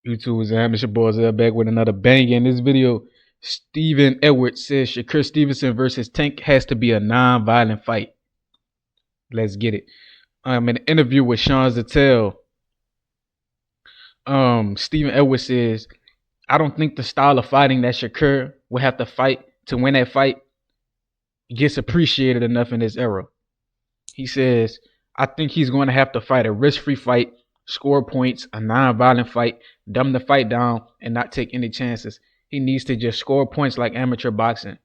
YouTube is it's your boys back with another bang. In this video, Steven Edwards says Shakur Stevenson versus Tank has to be a non-violent fight. Let's get it. In an interview with Sean Zattel, Steven Edwards says, I don't think the style of fighting that Shakur will have to fight to win that fight gets appreciated enough in this era. He says, I think he's going to have to fight a risk-free fight, score points, a non-violent fight, dumb the fight down, and not take any chances. He needs to just score points like amateur boxing.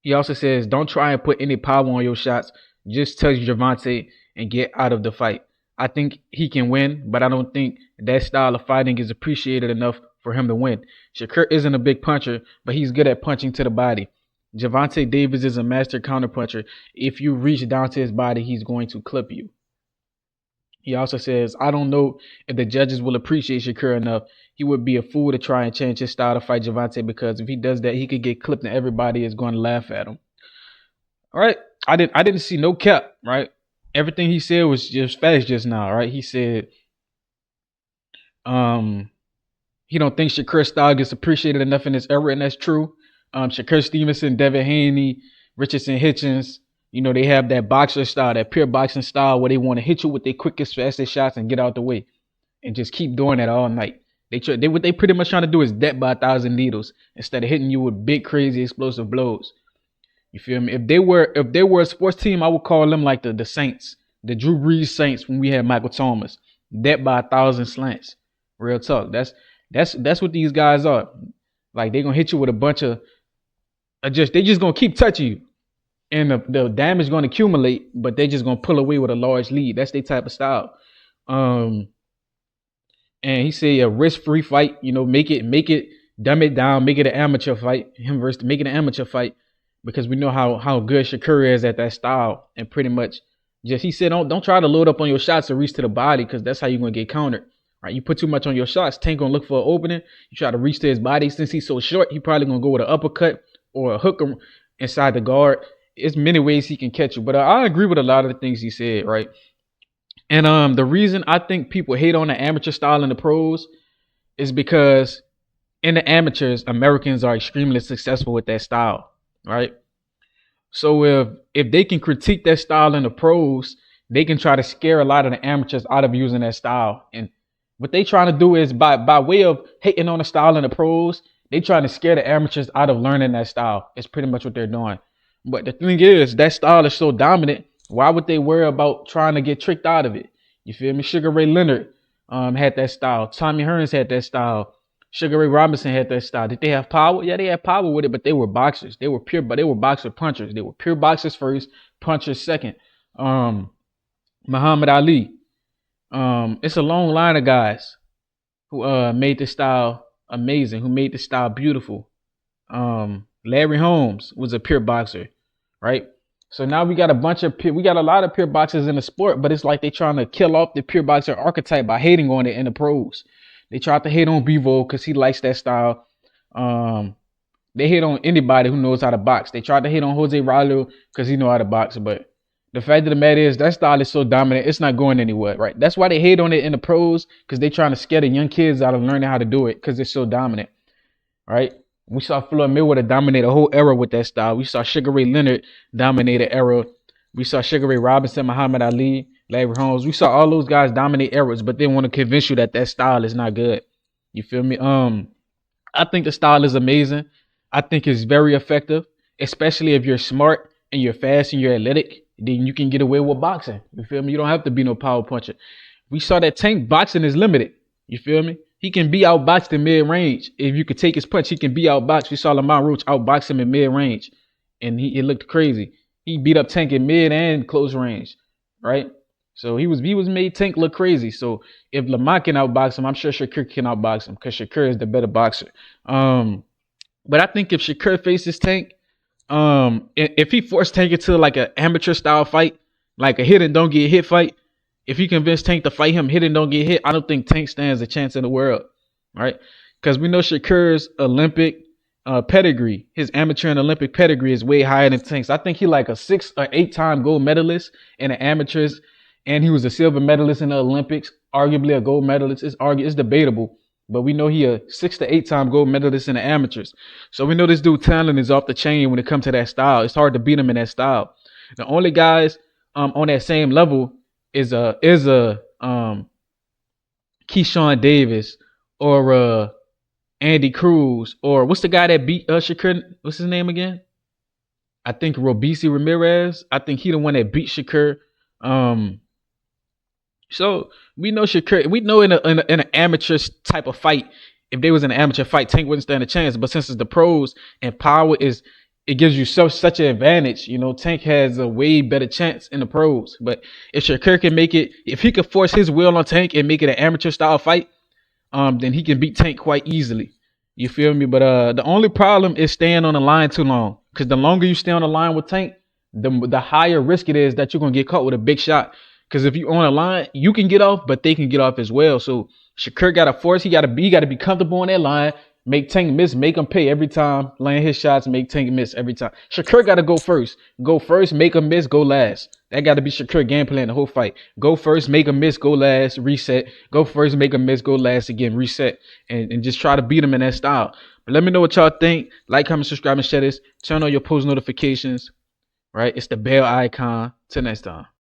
He also says, don't try and put any power on your shots. Just touch Gervonta and get out of the fight. I think he can win, but I don't think that style of fighting is appreciated enough for him to win. Shakur isn't a big puncher, but he's good at punching to the body. Gervonta Davis is a master counterpuncher. If you reach down to his body, he's going to clip you. He also says, I don't know if the judges will appreciate Shakur enough. He would be a fool to try and change his style to fight Gervonta, because if he does that, he could get clipped and everybody is going to laugh at him. All right. I didn't see no cap, right? Everything he said was just facts just now, right? He said he don't think Shakur's style gets appreciated enough in this era, and that's true. Shakur Stevenson, Devin Haney, Richardson Hitchens, they have that boxer style, that pure boxing style where they want to hit you with their quickest, fastest shots and get out the way and just keep doing that all night. What they pretty much trying to do is death by 1,000 needles instead of hitting you with big, crazy, explosive blows. You feel me? If they were a sports team, I would call them like the Saints, the Drew Brees Saints when we had Michael Thomas. Death by 1,000 slants. Real talk. That's what these guys are. Like, they're gonna hit you with a bunch of they just gonna keep touching you. And the damage gonna accumulate, but they just gonna pull away with a large lead. That's their type of style. And he said a risk-free fight, make it, dumb it down, make it an amateur fight. Make it an amateur fight, because we know how good Shakur is at that style. And pretty much he said, don't try to load up on your shots or reach to the body, because that's how you're gonna get countered. Right? You put too much on your shots, Tank gonna look for an opening. You try to reach to his body. Since he's so short, he probably gonna go with an uppercut or a hook inside the guard. There's many ways he can catch you, but I agree with a lot of the things he said, right? And the reason I think people hate on the amateur style in the pros is because in the amateurs, Americans are extremely successful with that style, right? So if they can critique that style in the pros, they can try to scare a lot of the amateurs out of using that style. And what they trying to do is by way of hating on the style in the pros, they trying to scare the amateurs out of learning that style. It's pretty much what they're doing. But the thing is, that style is so dominant. Why would they worry about trying to get tricked out of it? You feel me? Sugar Ray Leonard had that style. Tommy Hearns had that style. Sugar Ray Robinson had that style. Did they have power? Yeah, they had power with it, but they were boxers. They were boxer punchers. They were pure boxers first, punchers second. Muhammad Ali. It's a long line of guys who made this style amazing, who made the style beautiful. Larry Holmes was a pure boxer, right? So now we got a lot of pure boxers in the sport, but it's like they trying to kill off the pure boxer archetype by hating on it in the pros. They tried to hate on Bivol because he likes that style. They hate on anybody who knows how to box. They tried to hate on Jose Rallo because he know how to box, but the fact of the matter is that style is so dominant, it's not going anywhere, right? That's why they hate on it in the pros, because they trying to scare the young kids out of learning how to do it because it's so dominant, right? We saw Floyd Mayweather dominate a whole era with that style. We saw Sugar Ray Leonard dominate an era. We saw Sugar Ray Robinson, Muhammad Ali, Larry Holmes. We saw all those guys dominate eras, but they want to convince you that style is not good. You feel me? I think the style is amazing. I think it's very effective, especially if you're smart and you're fast and you're athletic. Then you can get away with boxing. You feel me? You don't have to be no power puncher. We saw that Tank boxing is limited. You feel me? He can be outboxed in mid-range. If you could take his punch, he can be outboxed. We saw Lamont Roach outbox him in mid-range, and it looked crazy. He beat up Tank in mid and close range, right? So he was made Tank look crazy. So if Lamont can outbox him, I'm sure Shakur can outbox him, because Shakur is the better boxer. But I think if Shakur faces Tank, if he forced Tank into like an amateur style fight, like a hit and don't get hit fight, if you convince Tank to fight him, hit and don't get hit, I don't think Tank stands a chance in the world, right? Because we know Shakur's Olympic pedigree, his amateur and Olympic pedigree is way higher than Tank's. I think he like a 6 or 8-time gold medalist in the amateurs, and he was a silver medalist in the Olympics, arguably a gold medalist. It's debatable. but we know he a 6 to 8 time gold medalist in the amateurs. So we know this dude talent is off the chain when it comes to that style. It's hard to beat him in that style. The only guys on that same level is Keyshawn Davis or Andy Cruz, or what's the guy that beat Shakur? What's his name again? I think Robisi Ramirez. I think he the one that beat Shakur. Um, so we know Shakur. We know in an amateur type of fight, if they was in an amateur fight, Tank wouldn't stand a chance. But since it's the pros and power is, it gives you such an advantage. You know, Tank has a way better chance in the pros. But if Shakur can make it, if he could force his will on Tank and make it an amateur style fight, then he can beat Tank quite easily. You feel me? But the only problem is staying on the line too long. Because the longer you stay on the line with Tank, the higher risk it is that you're gonna get caught with a big shot. Because if you're on a line, you can get off, but they can get off as well. So Shakur got to force. He got to be comfortable on that line. Make Tank miss. Make him pay every time. Land his shots. Make Tank miss every time. Shakur got to go first. Go first. Make him miss. Go last. That got to be Shakur game plan the whole fight. Go first. Make him miss. Go last. Reset. Go first. Make him miss. Go last again. Reset. And just try to beat him in that style. But let me know what y'all think. Like, comment, subscribe, and share this. Turn on your post notifications. Right? It's the bell icon. Till next time.